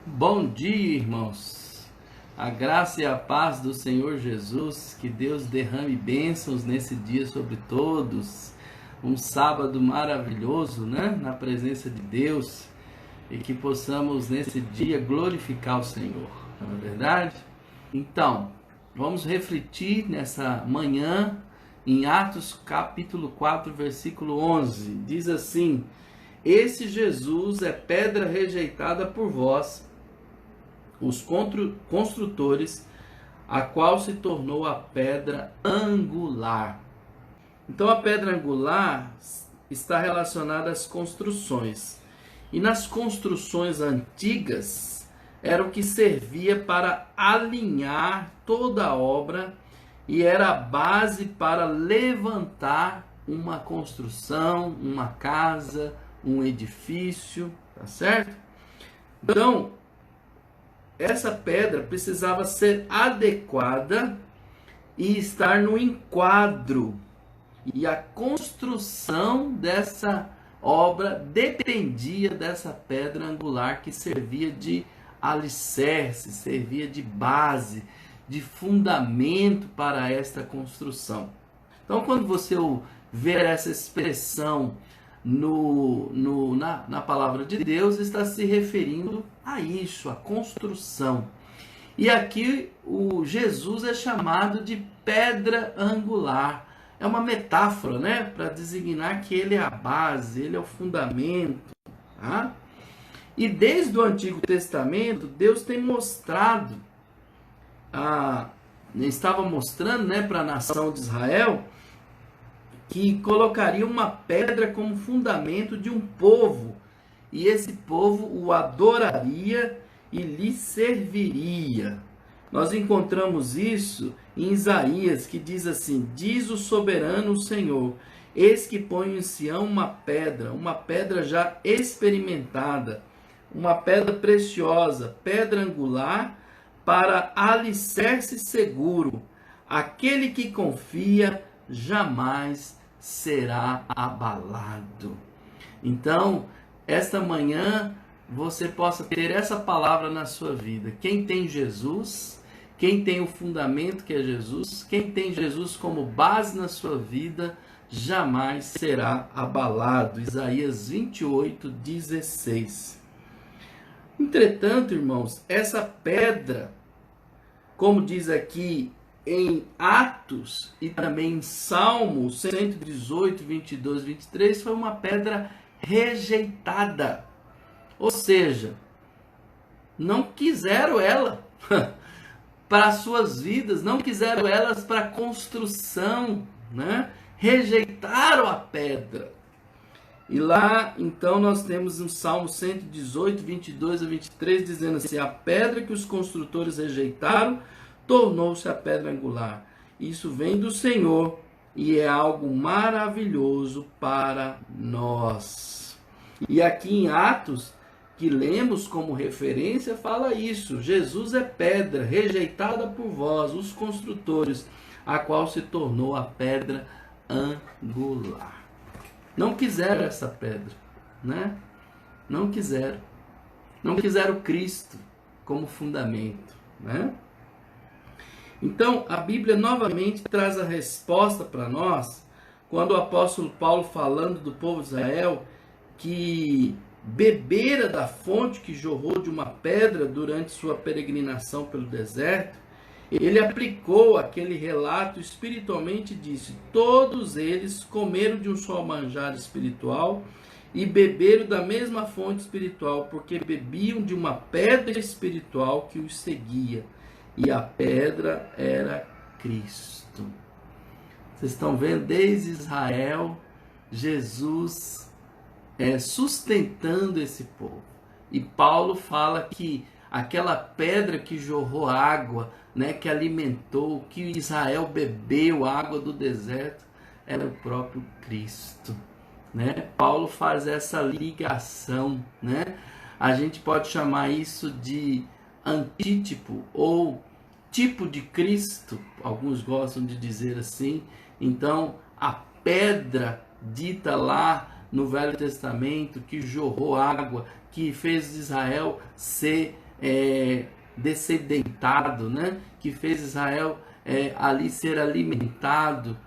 Bom dia, irmãos. A graça e a paz do Senhor Jesus, que Deus derrame bênçãos nesse dia sobre todos. Um sábado maravilhoso, né? Na presença de Deus, e que possamos nesse dia glorificar o Senhor, não é verdade? Então, vamos refletir nessa manhã em Atos capítulo 4, versículo 11. Diz assim: Esse Jesus é pedra rejeitada por vós, os construtores, a qual se tornou a pedra angular. Então a pedra angular está relacionada às construções. E nas construções antigas era o que servia para alinhar toda a obra e era a base para levantar uma construção, uma casa, um edifício, tá certo? Então, essa pedra precisava ser adequada e estar no enquadro. E a construção dessa obra dependia dessa pedra angular que servia de alicerce, servia de base, de fundamento para esta construção. Então, quando você ver essa expressão na palavra de Deus, está se referindo a isso, a construção. E aqui o Jesus é chamado de pedra angular. É uma metáfora, né, para designar que ele é a base, ele é o fundamento. Tá? E desde o Antigo Testamento, Deus tem mostrado, estava mostrando, né, para a nação de Israel, que colocaria uma pedra como fundamento de um povo, e esse povo o adoraria e lhe serviria. Nós encontramos isso em Isaías, que diz assim: diz o soberano Senhor, eis que ponho em Sião uma pedra já experimentada, uma pedra preciosa, pedra angular, para alicerce seguro. Aquele que confia jamais será abalado. Então, esta manhã você possa ter essa palavra na sua vida. Quem tem Jesus, quem tem o fundamento que é Jesus, quem tem Jesus como base na sua vida, jamais será abalado. Isaías 28, 16. Entretanto, irmãos, essa pedra, como diz aqui em Atos e também em Salmo 118, 22, 23, foi uma pedra rejeitada. Ou seja, não quiseram ela para as suas vidas, não quiseram elas para a construção, né? Rejeitaram a pedra. E lá, então, nós temos no Salmo 118, 22 a 23, dizendo assim: a pedra que os construtores rejeitaram tornou-se a pedra angular. Isso vem do Senhor e é algo maravilhoso para nós. E aqui em Atos, que lemos como referência, fala isso: Jesus é pedra rejeitada por vós, os construtores, a qual se tornou a pedra angular. Não quiseram essa pedra, né? Não quiseram. Não quiseram Cristo como fundamento, né? Então, a Bíblia novamente traz a resposta para nós, quando o apóstolo Paulo, falando do povo de Israel, que bebera da fonte que jorrou de uma pedra durante sua peregrinação pelo deserto, ele aplicou aquele relato espiritualmente e disse: todos eles comeram de um só manjar espiritual e beberam da mesma fonte espiritual, porque bebiam de uma pedra espiritual que os seguia, e a pedra era Cristo. Vocês estão vendo, desde Israel, Jesus sustentando esse povo. E Paulo fala que aquela pedra que jorrou água, né, que alimentou, que Israel bebeu água do deserto, era o próprio Cristo, né? Paulo faz essa ligação, né? A gente pode chamar isso de antítipo ou tipo de Cristo, alguns gostam de dizer assim. Então, a pedra dita lá no Velho Testamento, que jorrou água, que fez Israel ser descedentado, né? Que fez Israel ali ser alimentado.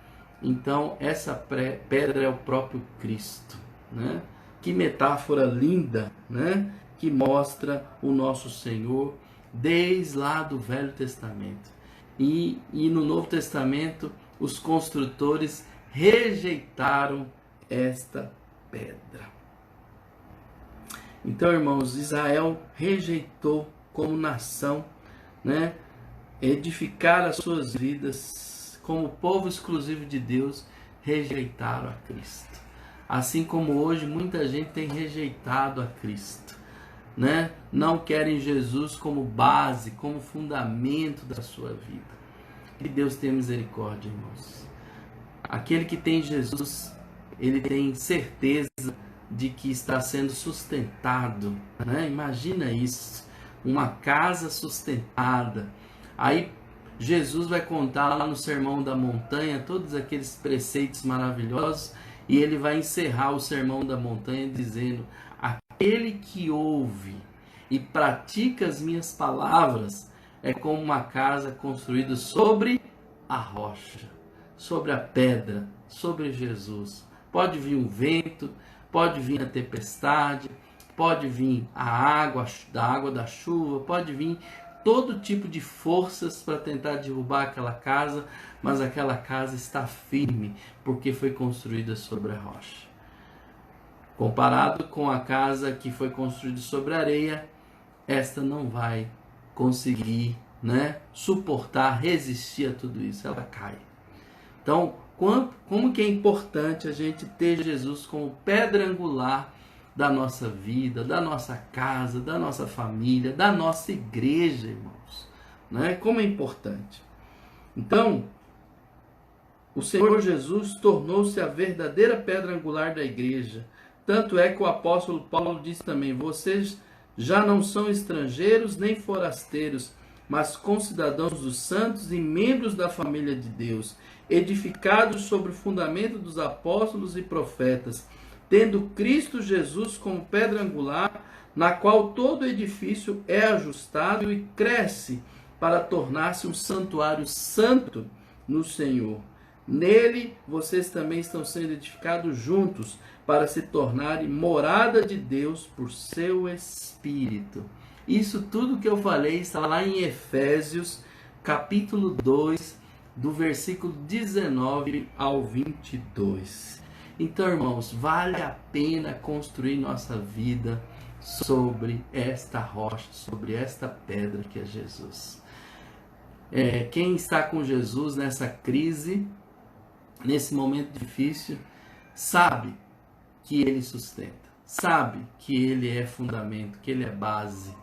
Então essa pedra é o próprio Cristo, né? Que metáfora linda, né? Que mostra o nosso Senhor desde lá do Velho Testamento. E no Novo Testamento os construtores rejeitaram esta pedra. Então, irmãos, Israel rejeitou como nação, né, edificar as suas vidas como povo exclusivo de Deus, rejeitaram a Cristo. Assim como hoje muita gente tem rejeitado a Cristo, né? Não querem Jesus como base, como fundamento da sua vida. Que Deus tenha misericórdia, irmãos. Aquele que tem Jesus, ele tem certeza de que está sendo sustentado, né? Imagina isso, uma casa sustentada. Aí Jesus vai contar lá no Sermão da Montanha todos aqueles preceitos maravilhosos e ele vai encerrar o Sermão da Montanha dizendo: aquele que ouve e pratica as minhas palavras é como uma casa construída sobre a rocha, sobre a pedra, sobre Jesus. Pode vir um vento, pode vir a tempestade, pode vir a água da chuva, pode vir todo tipo de forças para tentar derrubar aquela casa, mas aquela casa está firme, porque foi construída sobre a rocha. Comparado com a casa que foi construída sobre a areia, esta não vai conseguir, né, suportar, resistir a tudo isso, ela cai. Então, como que é importante a gente ter Jesus como pedra angular da nossa vida, da nossa casa, da nossa família, da nossa igreja, irmãos, né? Como é importante. Então, o Senhor Jesus tornou-se a verdadeira pedra angular da igreja. Tanto é que o apóstolo Paulo diz também: vocês já não são estrangeiros nem forasteiros, mas concidadãos dos santos e membros da família de Deus, edificados sobre o fundamento dos apóstolos e profetas, tendo Cristo Jesus como pedra angular, na qual todo edifício é ajustado e cresce para tornar-se um santuário santo no Senhor. Nele vocês também estão sendo edificados juntos para se tornarem morada de Deus por seu Espírito. Isso tudo que eu falei está lá em Efésios, capítulo 2, do versículo 19 ao 22. Então, irmãos, vale a pena construir nossa vida sobre esta rocha, sobre esta pedra que é Jesus. Quem está com Jesus nessa crise, nesse momento difícil, sabe que Ele sustenta, sabe que Ele é fundamento, que Ele é base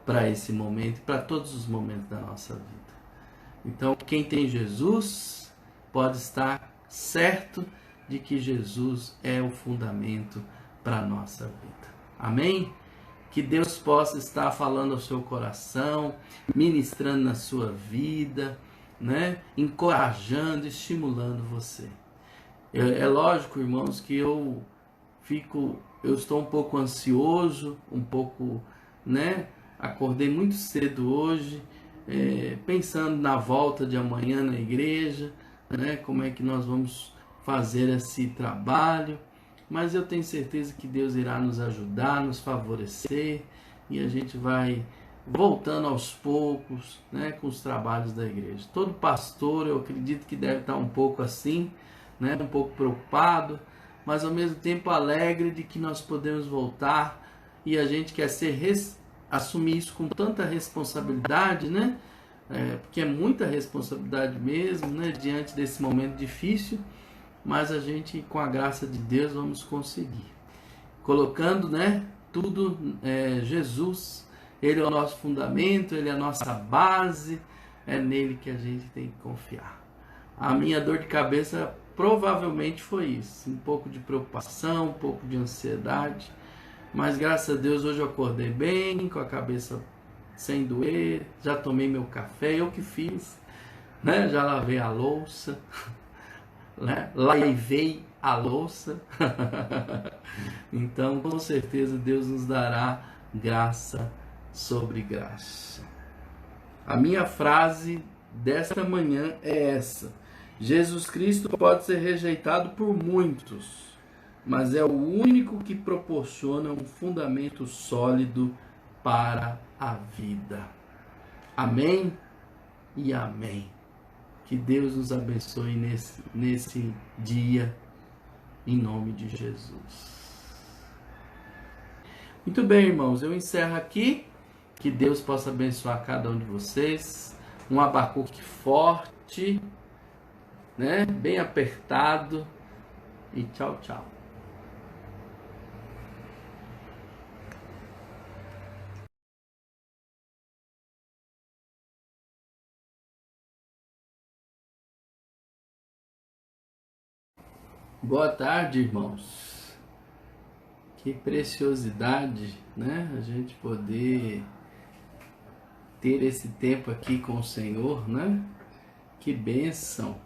para esse momento e para todos os momentos da nossa vida. Então, quem tem Jesus pode estar certo de que Jesus é o fundamento para a nossa vida. Amém? Que Deus possa estar falando ao seu coração, ministrando na sua vida, né? Encorajando, estimulando você. É lógico, irmãos, que eu estou um pouco ansioso, um pouco, né? Acordei muito cedo hoje, pensando na volta de amanhã na igreja, né? Como é que nós vamos fazer esse trabalho, mas eu tenho certeza que Deus irá nos ajudar, nos favorecer, e a gente vai voltando aos poucos, né, com os trabalhos da igreja. Todo pastor, eu acredito que deve estar um pouco assim, né, um pouco preocupado, mas ao mesmo tempo alegre de que nós podemos voltar, e a gente quer assumir isso com tanta responsabilidade, né, porque é muita responsabilidade mesmo, né, diante desse momento difícil, mas a gente, com a graça de Deus, vamos conseguir. Colocando, né, tudo, Jesus, Ele é o nosso fundamento, Ele é a nossa base, é nele que a gente tem que confiar. A minha dor de cabeça provavelmente foi isso, um pouco de preocupação, um pouco de ansiedade, mas graças a Deus hoje eu acordei bem, com a cabeça sem doer, já tomei meu café, eu que fiz, né, já lavei a louça, né? Lavei a louça. Então, com certeza, Deus nos dará graça sobre graça. A minha frase desta manhã é essa: Jesus Cristo pode ser rejeitado por muitos, mas é o único que proporciona um fundamento sólido para a vida. Amém e amém. Que Deus nos abençoe nesse dia, em nome de Jesus. Muito bem, irmãos, eu encerro aqui. Que Deus possa abençoar cada um de vocês. Um Abacuque forte, né? Bem apertado. E tchau, tchau. Boa tarde, irmãos. Que preciosidade, né? A gente poder ter esse tempo aqui com o Senhor, né? Que bênção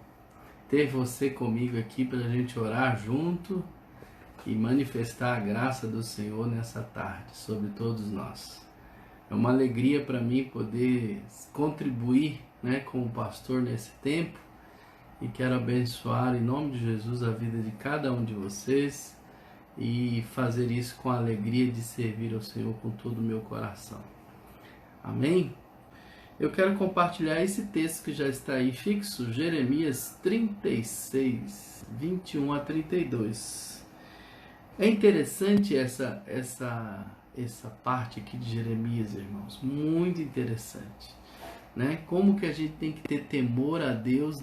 ter você comigo aqui para a gente orar junto e manifestar a graça do Senhor nessa tarde sobre todos nós. É uma alegria para mim poder contribuir, né, como pastor nesse tempo, e quero abençoar em nome de Jesus a vida de cada um de vocês e fazer isso com a alegria de servir ao Senhor com todo o meu coração. Amém? Eu quero compartilhar esse texto que já está aí fixo, Jeremias 36, 21 a 32. É interessante essa parte aqui de Jeremias, irmãos, muito interessante, né? Como que a gente tem que ter temor a Deus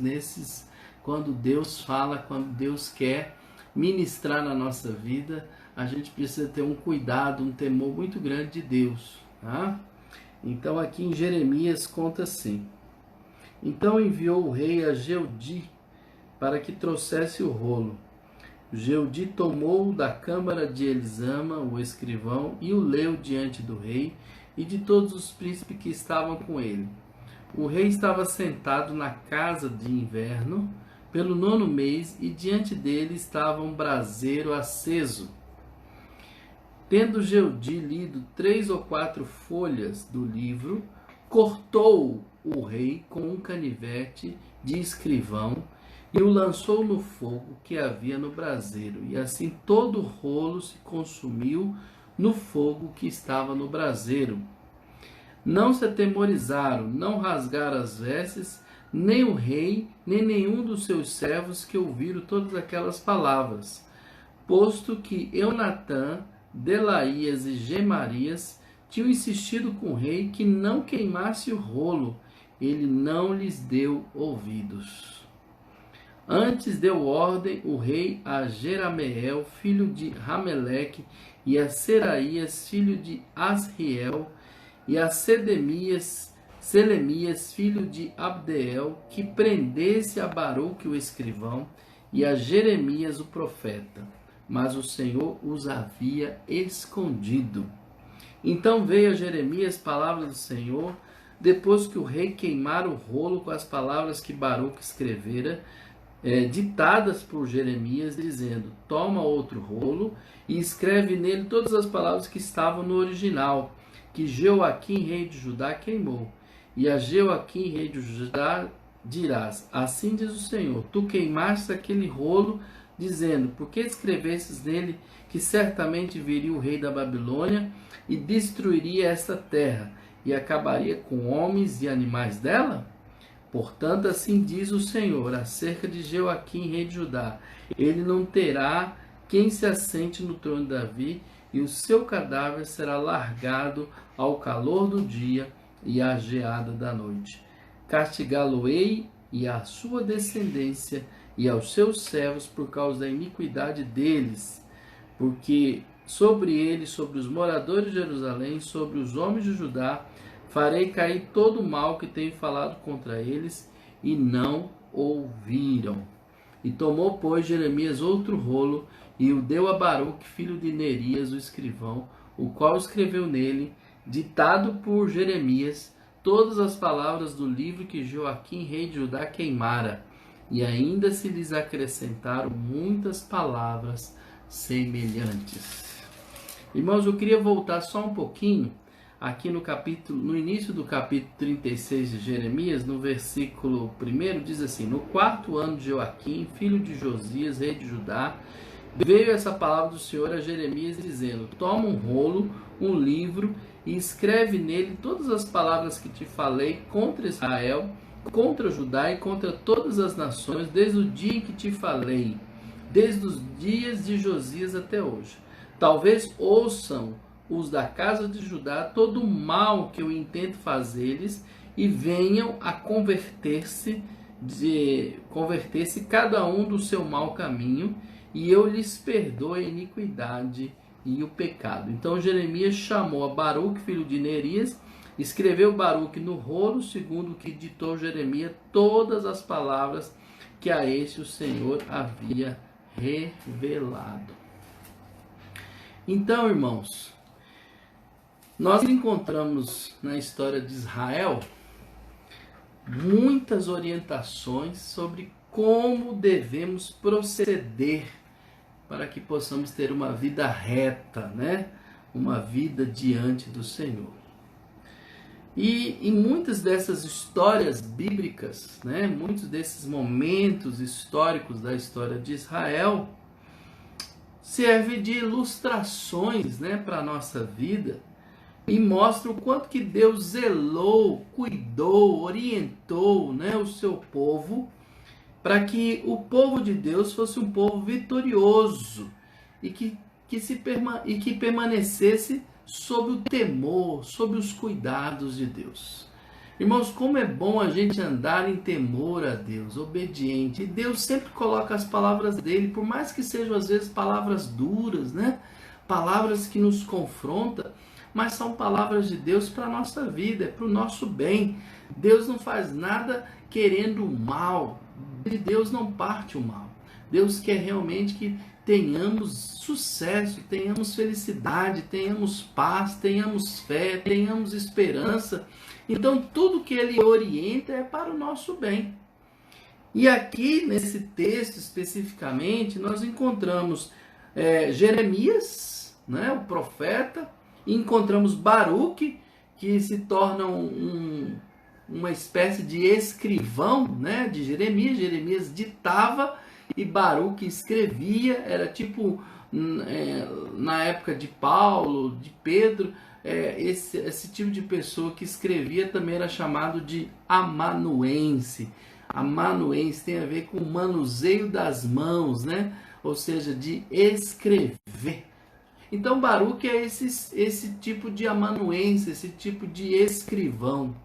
quando Deus fala, quando Deus quer ministrar na nossa vida, a gente precisa ter um cuidado, um temor muito grande de Deus, tá? Então aqui em Jeremias conta assim: então enviou o rei a Jeudi para que trouxesse o rolo. Jeudi tomou da câmara de Elisama, o escrivão, e o leu diante do rei e de todos os príncipes que estavam com ele. O rei estava sentado na casa de inverno, pelo 9º mês, e diante dele estava um braseiro aceso. Tendo Jeudi lido 3 ou 4 folhas do livro, cortou o rei com um canivete de escrivão e o lançou no fogo que havia no braseiro, e assim todo o rolo se consumiu no fogo que estava no braseiro. Não se atemorizaram, não rasgaram as vestes, nem o rei, nem nenhum dos seus servos que ouviram todas aquelas palavras, posto que Eunatã, Delaías e Gemarias tinham insistido com o rei que não queimasse o rolo. Ele não lhes deu ouvidos. Antes deu ordem o rei a Jerameel, filho de Rameleque, e a Seraías, filho de Asriel, e a Selemias, filho de Abdeel, que prendesse a Baruque o escrivão e a Jeremias o profeta. Mas o Senhor os havia escondido. Então veio a Jeremias palavra do Senhor, depois que o rei queimara o rolo com as palavras que Baruque escrevera, ditadas por Jeremias, dizendo: toma outro rolo e escreve nele todas as palavras que estavam no original, que Jeoaquim, rei de Judá, queimou. E a Jeoaquim, rei de Judá, dirás: assim diz o Senhor, tu queimaste aquele rolo, dizendo: por que escrevestes nele que certamente viria o rei da Babilônia e destruiria esta terra e acabaria com homens e animais dela? Portanto, assim diz o Senhor acerca de Jeoaquim, rei de Judá: ele não terá quem se assente no trono de Davi, e o seu cadáver será largado ao calor do dia e à geada da noite. Castigá-lo-ei e à sua descendência e aos seus servos por causa da iniquidade deles, porque sobre eles, sobre os moradores de Jerusalém, sobre os homens de Judá, farei cair todo o mal que tenho falado contra eles, e não ouviram. E tomou, pois, Jeremias outro rolo, e o deu a Baruque, filho de Nerias, o escrivão, o qual escreveu nele, ditado por Jeremias, todas as palavras do livro que Joaquim, rei de Judá, queimara. E ainda se lhes acrescentaram muitas palavras semelhantes. Irmãos, eu queria voltar só um pouquinho aqui no início do capítulo 36 de Jeremias, no versículo 1, diz assim: no 4º ano de Joaquim, filho de Josias, rei de Judá, veio essa palavra do Senhor a Jeremias dizendo: toma um rolo, um livro, e escreve nele todas as palavras que te falei contra Israel, contra Judá e contra todas as nações, desde o dia em que te falei, desde os dias de Josias até hoje. Talvez ouçam os da casa de Judá todo o mal que eu intento fazer-lhes e venham a converter-se cada um do seu mau caminho, e eu lhes perdoo a iniquidade e o pecado. Então Jeremias chamou a Baruque, filho de Nerias, escreveu Baruque no rolo, segundo o que ditou Jeremias, todas as palavras que a este o Senhor havia revelado. Então, irmãos, nós encontramos na história de Israel muitas orientações sobre como devemos proceder para que possamos ter uma vida reta, né? Uma vida diante do Senhor. E em muitas dessas histórias bíblicas, né? Muitos desses momentos históricos da história de Israel, serve de ilustrações, né, para a nossa vida, e mostra o quanto que Deus zelou, cuidou, orientou, né, o seu povo, para que o povo de Deus fosse um povo vitorioso e que permanecesse sob o temor, sob os cuidados de Deus. Irmãos, como é bom a gente andar em temor a Deus, obediente. E Deus sempre coloca as palavras dele, por mais que sejam às vezes palavras duras, né? Palavras que nos confrontam, mas são palavras de Deus para a nossa vida, é para o nosso bem. Deus não faz nada querendo o mal. De Deus não parte o mal. Deus quer realmente que tenhamos sucesso, tenhamos felicidade, tenhamos paz, tenhamos fé, tenhamos esperança. Então tudo que ele orienta é para o nosso bem. E aqui nesse texto especificamente nós encontramos Jeremias, né, o profeta, e encontramos Baruque, que se torna uma espécie de escrivão, né, de Jeremias. Jeremias ditava e Baruque escrevia. Era tipo, na época de Paulo, de Pedro, esse tipo de pessoa que escrevia também era chamado de amanuense. Amanuense tem a ver com o manuseio das mãos, né? Ou seja, de escrever. Então Baruque é esse tipo de amanuense, esse tipo de escrivão.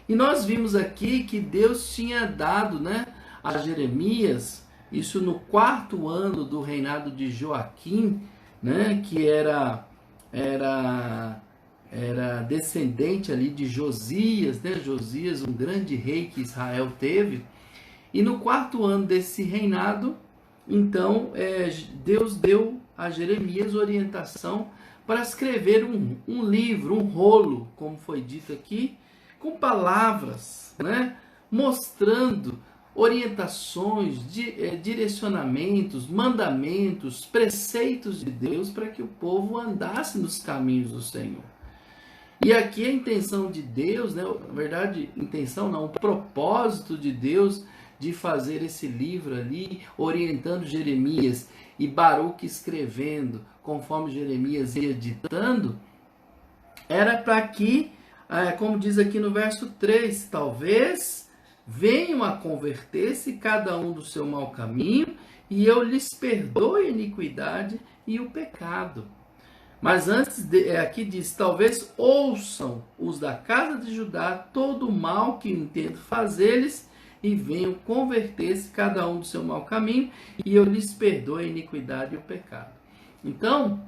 E nós vimos aqui que Deus tinha dado, né, a Jeremias, isso no 4º ano do reinado de Joaquim, né, que era descendente ali de Josias, né? Josias, um grande rei que Israel teve. E no 4º ano desse reinado, então, Deus deu a Jeremias orientação para escrever um livro, um rolo, como foi dito aqui, com palavras, né? Mostrando orientações, direcionamentos, mandamentos, preceitos de Deus para que o povo andasse nos caminhos do Senhor. E aqui a intenção de Deus, né? Na verdade, intenção não, o propósito de Deus de fazer esse livro ali, orientando Jeremias e Baruque escrevendo, conforme Jeremias ia ditando, era para que, como diz aqui no verso 3, talvez venham a converter-se cada um do seu mau caminho, e eu lhes perdoe a iniquidade e o pecado. Mas antes, aqui diz, talvez ouçam os da casa de Judá todo o mal que intento fazer-lhes, e venham converter-se cada um do seu mau caminho, e eu lhes perdoe a iniquidade e o pecado. Então,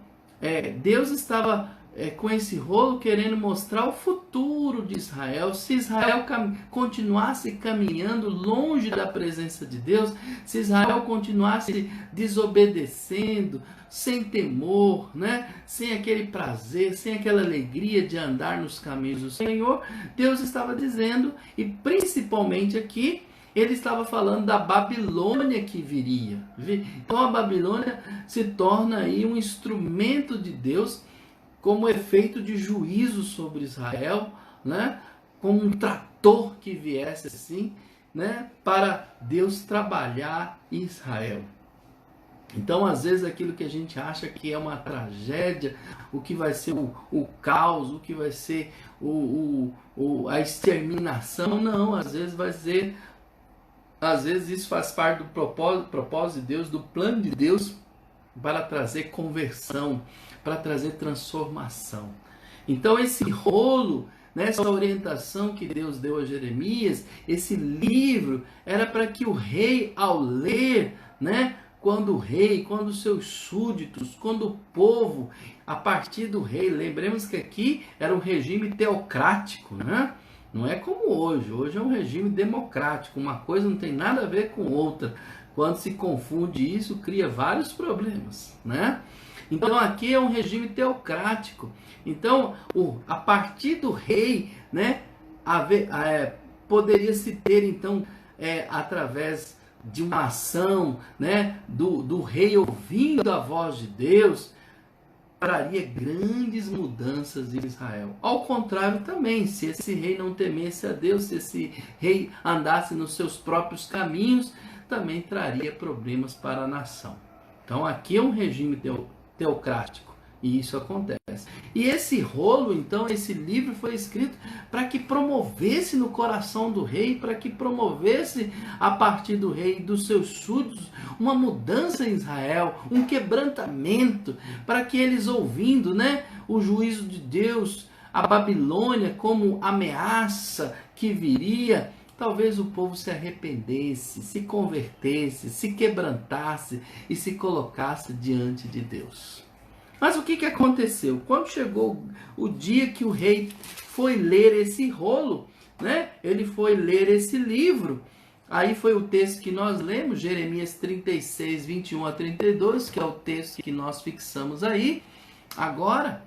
Deus estava com esse rolo querendo mostrar o futuro de Israel. Se Israel continuasse caminhando longe da presença de Deus, se Israel continuasse desobedecendo, sem temor, né? Sem aquele prazer, sem aquela alegria de andar nos caminhos do Senhor, Deus estava dizendo, e principalmente aqui, ele estava falando da Babilônia que viria. Então a Babilônia se torna aí um instrumento de Deus como efeito de juízo sobre Israel, né? Como um trator que viesse assim, né? Para Deus trabalhar Israel. Então, às vezes, aquilo que a gente acha que é uma tragédia, o que vai ser o caos, o que vai ser a exterminação, não, às vezes vai ser, às vezes isso faz parte do propósito de Deus, do plano de Deus, para trazer conversão, para trazer transformação. Então, esse rolo, essa orientação que Deus deu a Jeremias, esse livro, era para que o rei, ao ler, né, quando o rei, quando os seus súditos, quando o povo, a partir do rei, lembremos que aqui era um regime teocrático, né? Não é como hoje. Hoje é um regime democrático. Uma coisa não tem nada a ver com outra. Quando se confunde isso, cria vários problemas, né? Então aqui é um regime teocrático. Então, a partir do rei, né, poderia se ter, então, através de uma ação, né, do rei ouvindo a voz de Deus, traria grandes mudanças em Israel. Ao contrário também, se esse rei não temesse a Deus, se esse rei andasse nos seus próprios caminhos, também traria problemas para a nação. Então aqui é um regime teocrático e isso acontece. E esse rolo, então, esse livro foi escrito para que promovesse no coração do rei, para que promovesse a partir do rei e dos seus súditos uma mudança em Israel, um quebrantamento, para que eles, ouvindo, né, o juízo de Deus, a Babilônia como ameaça que viria, talvez o povo se arrependesse, se convertesse, se quebrantasse e se colocasse diante de Deus. Mas o que aconteceu? Quando chegou o dia que o rei foi ler esse rolo, né? Ele foi ler esse livro. Aí foi o texto que nós lemos, Jeremias 36, 21 a 32, que é o texto que nós fixamos aí agora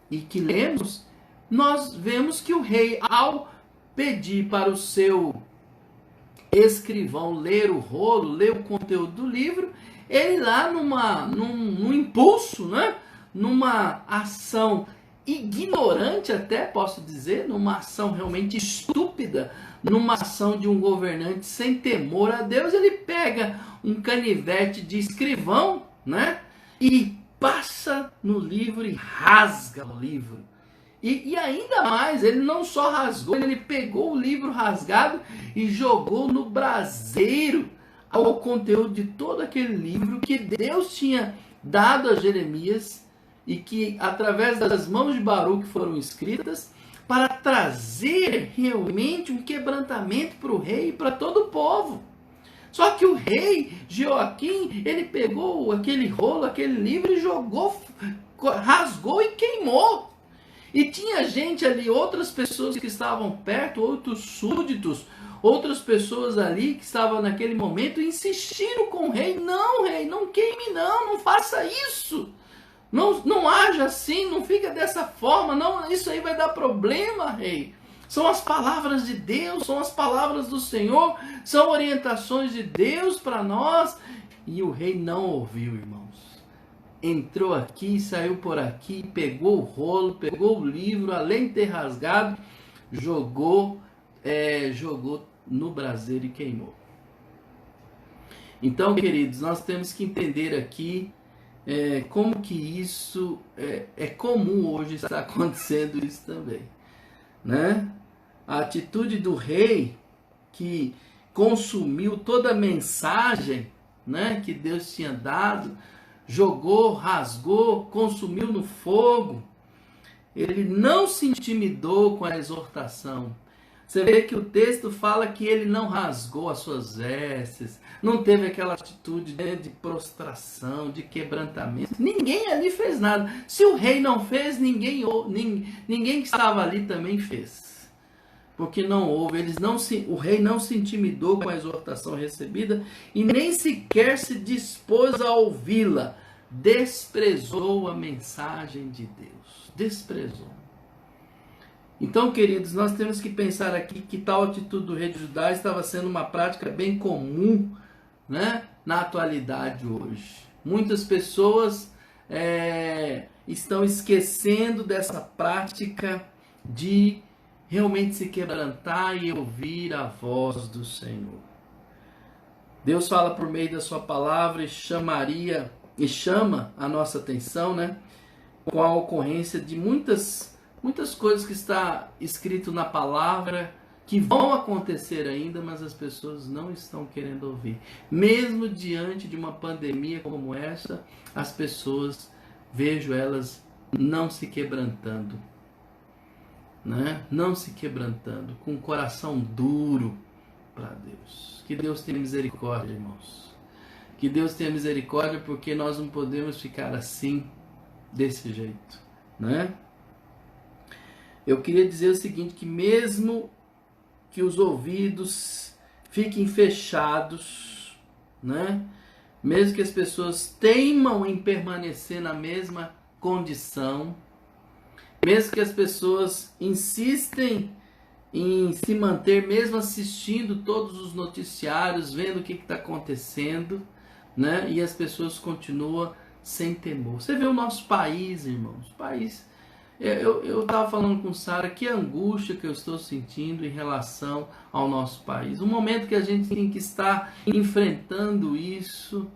e que lemos. Nós vemos que o rei, ao pedir para o seu escrivão ler o rolo, ler o conteúdo do livro, ele lá num impulso, né? Numa ação ignorante até, posso dizer, numa ação realmente estúpida, numa ação de um governante sem temor a Deus, ele pega um canivete de escrivão, né? E passa no livro e rasga o livro. E ainda mais, ele não só rasgou, ele pegou o livro rasgado e jogou no braseiro ao conteúdo de todo aquele livro que Deus tinha dado a Jeremias e que através das mãos de Baruque foram escritas para trazer realmente um quebrantamento para o rei e para todo o povo. Só que o rei Joaquim, ele pegou aquele rolo, aquele livro e jogou, rasgou e queimou. E tinha gente ali, outras pessoas que estavam perto, outros súditos, outras pessoas ali que estavam naquele momento insistiram com o rei: não, rei, não queime não, não faça isso. Não haja assim, não fica dessa forma, não, isso aí vai dar problema, rei. São as palavras de Deus, são as palavras do Senhor, são orientações de Deus para nós. E o rei não ouviu, irmãos. Entrou aqui, saiu por aqui, pegou o rolo, pegou o livro, além de ter rasgado, jogou no braseiro e queimou. Então, queridos, nós temos que entender aqui como que isso é comum hoje, está acontecendo isso também, né? A atitude do rei que consumiu toda a mensagem, né, que Deus tinha dado, jogou, rasgou, consumiu no fogo. Ele não se intimidou com a exortação. Você vê que o texto fala que ele não rasgou as suas vestes, não teve aquela atitude de prostração, de quebrantamento. Ninguém ali fez nada. Se o rei não fez, ninguém que estava ali também fez. Porque não houve, o rei não se intimidou com a exortação recebida e nem sequer se dispôs a ouvi-la. Desprezou a mensagem de Deus. Desprezou. Então, queridos, nós temos que pensar aqui que tal atitude do rei de Judá estava sendo uma prática bem comum, né, na atualidade hoje. Muitas pessoas estão esquecendo dessa prática de realmente se quebrantar e ouvir a voz do Senhor. Deus fala por meio da sua palavra e chama a nossa atenção, né, com a ocorrência de muitas coisas que está escrito na palavra que vão acontecer ainda, mas as pessoas não estão querendo ouvir. Mesmo diante de uma pandemia como essa, as pessoas, vejo elas não se quebrantando, né? Não se quebrantando, com o coração duro para Deus. Que Deus tenha misericórdia, irmãos. Que Deus tenha misericórdia, porque nós não podemos ficar assim, desse jeito, né? Eu queria dizer o seguinte, que mesmo que os ouvidos fiquem fechados, né? Mesmo que as pessoas teimam em permanecer na mesma condição, mesmo que as pessoas insistem em se manter, mesmo assistindo todos os noticiários, vendo o que está acontecendo, né? E as pessoas continuam sem temor. Você vê o nosso país, irmãos, o país... Eu estava falando com Sara, que angústia que eu estou sentindo em relação ao nosso país. O momento que a gente tem que estar enfrentando isso,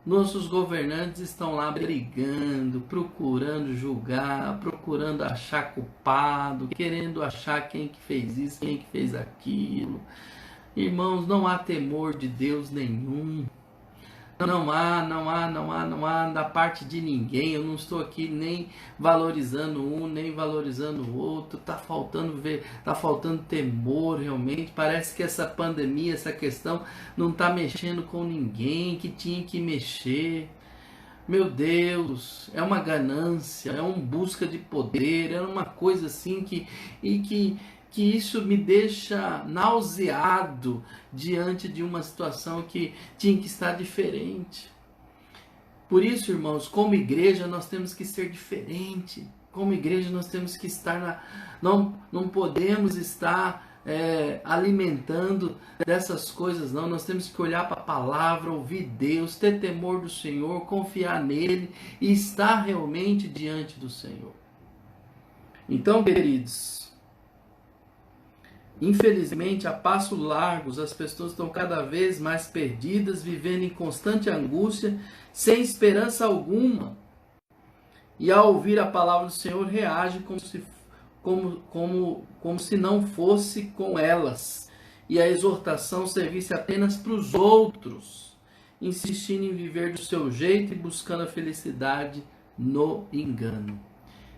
nossos governantes estão lá brigando, procurando julgar, procurando achar culpado, querendo achar quem que fez isso, quem que fez aquilo. Irmãos, não há temor de Deus nenhum. Não há da parte de ninguém. Eu não estou aqui nem valorizando um, nem valorizando o outro. Tá faltando temor realmente. Parece que essa pandemia, essa questão não está mexendo com ninguém que tinha que mexer. Meu Deus, é uma ganância, é uma busca de poder, é uma coisa assim que isso me deixa nauseado diante de uma situação que tinha que estar diferente. Por isso, irmãos, como igreja nós temos que ser diferente. Como igreja nós temos que estar não podemos estar alimentando dessas coisas, não. Nós temos que olhar para a palavra, ouvir Deus, ter temor do Senhor, confiar nele e estar realmente diante do Senhor. Então, queridos, infelizmente, a passos largos, as pessoas estão cada vez mais perdidas, vivendo em constante angústia, sem esperança alguma. E ao ouvir a palavra do Senhor, reage como se não fosse com elas. E a exortação servisse apenas para os outros, insistindo em viver do seu jeito e buscando a felicidade no engano.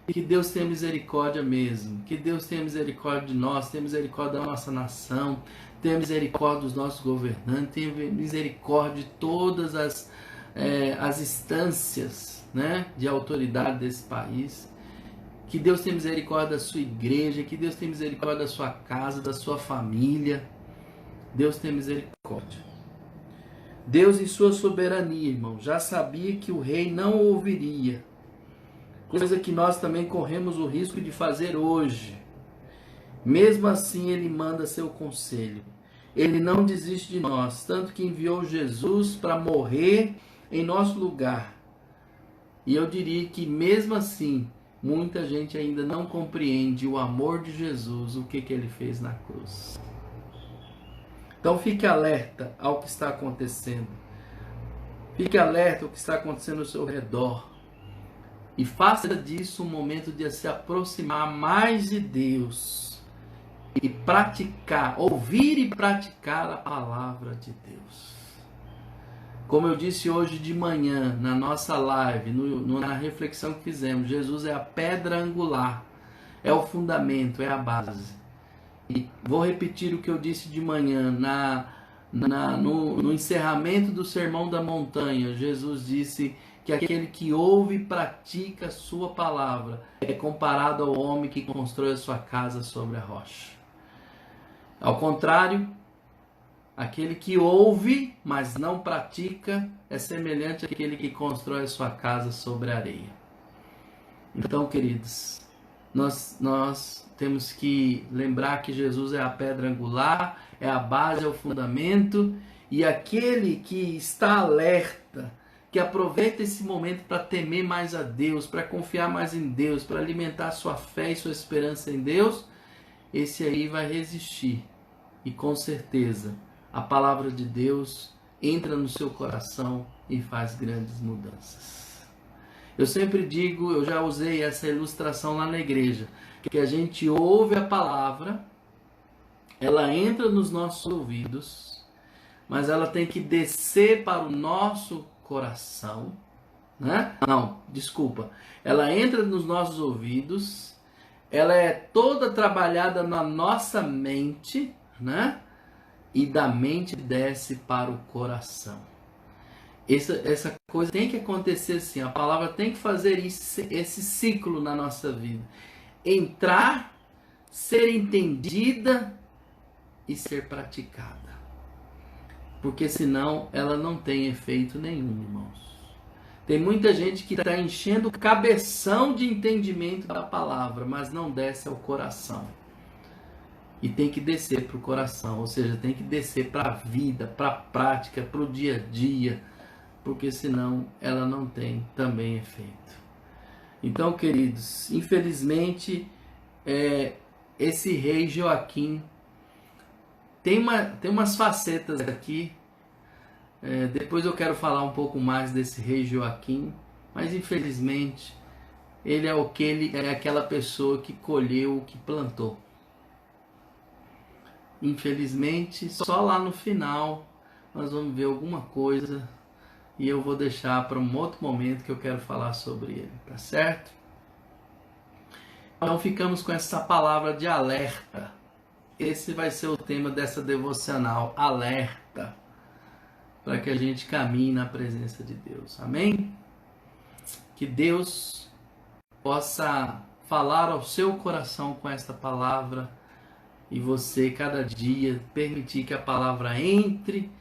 Que Deus tenha misericórdia mesmo. Que Deus tenha misericórdia de nós, tenha misericórdia da nossa nação, tenha misericórdia dos nossos governantes, tenha misericórdia de todas as instâncias, né, de autoridade desse país. Que Deus tenha misericórdia da sua igreja, que Deus tenha misericórdia da sua casa, da sua família. Deus tenha misericórdia. Deus, em sua soberania, irmão, já sabia que o rei não ouviria. Coisa que nós também corremos o risco de fazer hoje. Mesmo assim, ele manda seu conselho. Ele não desiste de nós, tanto que enviou Jesus para morrer em nosso lugar. E eu diria que mesmo assim, muita gente ainda não compreende o amor de Jesus, o que ele fez na cruz. Então fique alerta ao que está acontecendo. Fique alerta ao que está acontecendo ao seu redor. E faça disso um momento de se aproximar mais de Deus e praticar, ouvir e praticar a palavra de Deus. Como eu disse hoje de manhã na nossa live, na reflexão que fizemos, Jesus é a pedra angular, é o fundamento, é a base. E vou repetir o que eu disse de manhã no encerramento do Sermão da Montanha. Jesus disse que aquele que ouve e pratica a sua palavra é comparado ao homem que constrói a sua casa sobre a rocha. Ao contrário, aquele que ouve, mas não pratica, é semelhante àquele que constrói a sua casa sobre a areia. Então, queridos, nós temos que lembrar que Jesus é a pedra angular, é a base, é o fundamento, e aquele que está alerta, que aproveita esse momento para temer mais a Deus, para confiar mais em Deus, para alimentar sua fé e sua esperança em Deus, esse aí vai resistir. E com certeza a palavra de Deus entra no seu coração e faz grandes mudanças. Eu sempre digo, eu já usei essa ilustração lá na igreja, que a gente ouve a palavra, ela entra nos nossos ouvidos, mas ela tem que descer para o nosso coração, né? Não, desculpa. Ela entra nos nossos ouvidos, ela é toda trabalhada na nossa mente, né? E da mente desce para o coração. Essa coisa tem que acontecer assim. A palavra tem que fazer esse ciclo na nossa vida. Entrar, ser entendida e ser praticada. Porque senão ela não tem efeito nenhum, irmãos. Tem muita gente que está enchendo o cabeção de entendimento da palavra, mas não desce ao coração. E tem que descer para o coração, ou seja, tem que descer para a vida, para a prática, para o dia a dia, porque senão ela não tem também efeito. Então, queridos, infelizmente, esse rei Joaquim tem umas facetas aqui. Depois eu quero falar um pouco mais desse rei Joaquim, mas infelizmente ele é aquela pessoa que colheu o que plantou. Infelizmente, só lá no final nós vamos ver alguma coisa e eu vou deixar para um outro momento que eu quero falar sobre ele, tá certo? Então ficamos com essa palavra de alerta. Esse vai ser o tema dessa devocional, alerta, para que a gente caminhe na presença de Deus. Amém? Que Deus possa falar ao seu coração com esta palavra e você, cada dia, permitir que a palavra entre,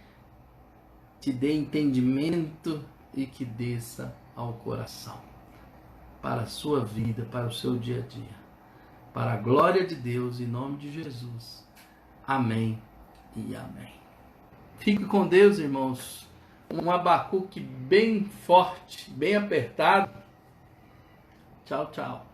te dê entendimento e que desça ao coração, para a sua vida, para o seu dia a dia. Para a glória de Deus, em nome de Jesus. Amém e amém. Fique com Deus, irmãos. Um Abacuque bem forte, bem apertado. Tchau, tchau.